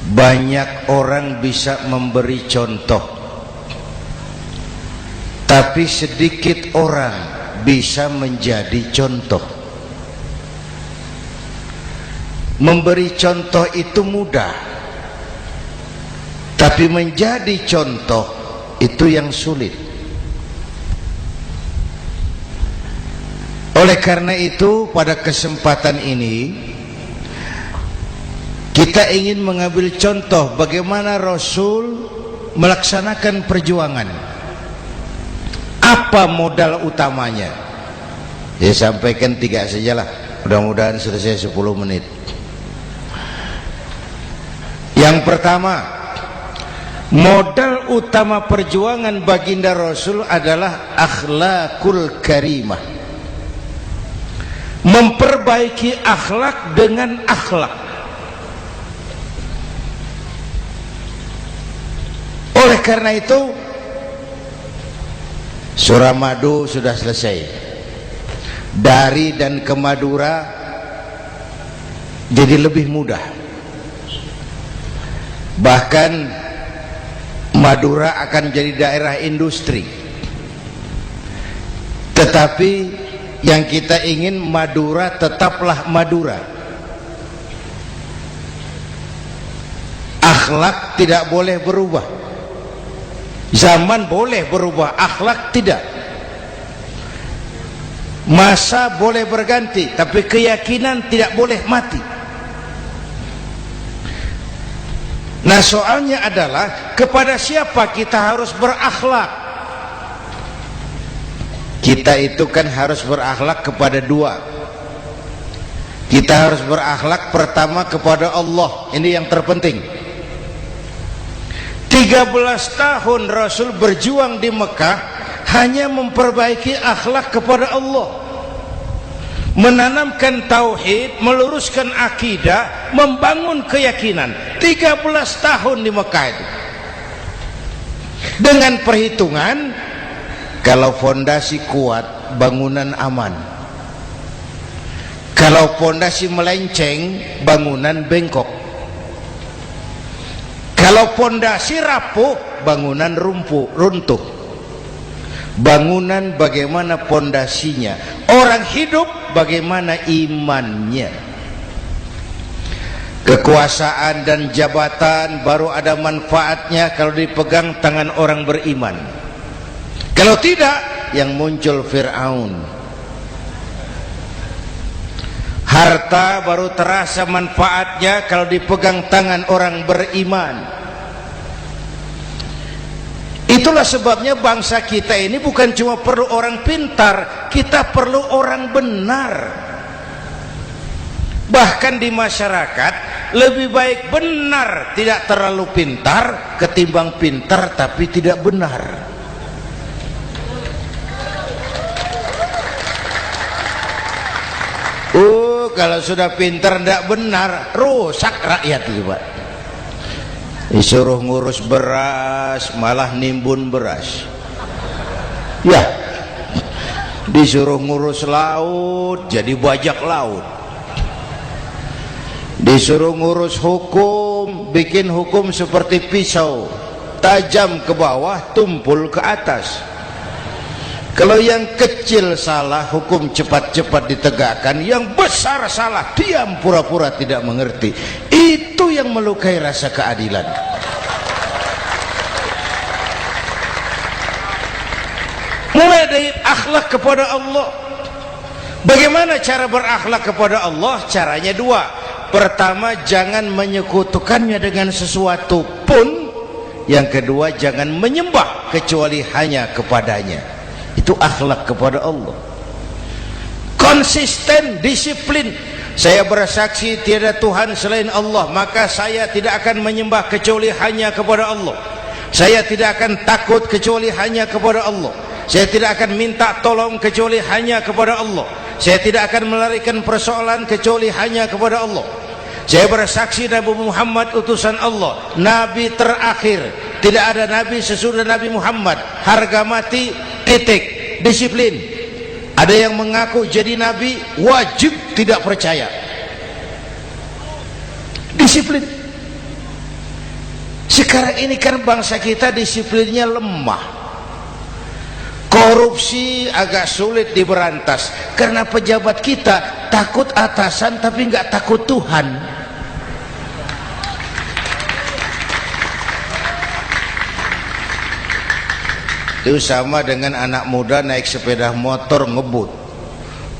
Banyak orang bisa memberi contoh, tapi sedikit orang bisa menjadi contoh. Memberi contoh itu mudah, tapi menjadi contoh itu yang sulit. Oleh karena itu, pada kesempatan ini kita ingin mengambil contoh bagaimana Rasul melaksanakan perjuangan. Apa modal utamanya? Saya sampaikan 3 sajalah, mudah-mudahan selesai 10 menit. Yang pertama, modal utama perjuangan baginda Rasul adalah akhlakul karimah. Memperbaiki akhlak dengan akhlak. Oleh karena itu, Suramadu sudah selesai. Dari dan ke Madura jadi lebih mudah. Bahkan Madura akan jadi daerah industri. Tetapi yang kita ingin, Madura tetaplah Madura. Akhlak tidak boleh berubah. Zaman boleh berubah, akhlak tidak. Masa boleh berganti, tapi keyakinan tidak boleh mati. Nah, soalnya adalah kepada siapa kita harus berakhlak? Kita itu kan harus berakhlak kepada 2. Kita harus berakhlak pertama kepada Allah. Ini yang terpenting. 13 tahun Rasul berjuang di Mekah hanya memperbaiki akhlak kepada Allah, menanamkan tauhid, meluruskan akidah, membangun keyakinan. 13 tahun di Mekah itu, dengan perhitungan kalau fondasi kuat, bangunan aman. Kalau fondasi melenceng, bangunan bengkok. Kalau fondasi rapuh, bangunan runtuh. Bangunan bagaimana fondasinya? Orang hidup bagaimana imannya? Kekuasaan dan jabatan baru ada manfaatnya kalau dipegang tangan orang beriman. Kalau tidak, yang muncul Fir'aun. Harta baru terasa manfaatnya kalau dipegang tangan orang beriman. Itulah sebabnya bangsa kita ini bukan cuma perlu orang pintar, kita perlu orang benar. Bahkan di masyarakat lebih baik benar tidak terlalu pintar ketimbang pintar tapi tidak benar. Kalau sudah pintar tidak benar, rusak rakyat itu, Pak. Disuruh ngurus beras malah nimbun beras. Ya, disuruh ngurus laut jadi bajak laut. Disuruh ngurus hukum, bikin hukum seperti pisau, tajam ke bawah, tumpul ke atas. Kalau yang kecil salah, hukum cepat-cepat ditegakkan. Yang besar salah, diam pura-pura tidak mengerti. Itu yang melukai rasa keadilan. Mulai dari akhlak kepada Allah. Bagaimana cara berakhlak kepada Allah? Caranya 2. Pertama, jangan menyekutukannya dengan sesuatu pun. Yang kedua, jangan menyembah kecuali hanya kepadanya. Itu akhlak kepada Allah. Konsisten, disiplin. Saya bersaksi tiada Tuhan selain Allah, maka saya tidak akan menyembah kecuali hanya kepada Allah. Saya tidak akan takut kecuali hanya kepada Allah. Saya tidak akan minta tolong kecuali hanya kepada Allah. Saya tidak akan melarikan persoalan kecuali hanya kepada Allah. Saya bersaksi Nabi Muhammad utusan Allah, Nabi terakhir. Tidak ada Nabi sesudah Nabi Muhammad. Harga mati, titik. Disiplin. Ada yang mengaku jadi Nabi, wajib tidak percaya. Disiplin. Sekarang ini kan bangsa kita disiplinnya lemah, korupsi agak sulit diberantas karena pejabat kita takut atasan tapi nggak takut Tuhan. Itu sama dengan anak muda naik sepeda motor ngebut,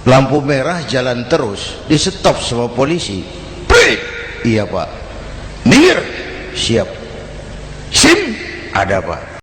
lampu merah jalan terus, di stop sama polisi. Break, iya pak. Minggir, siap. SIM ada pak.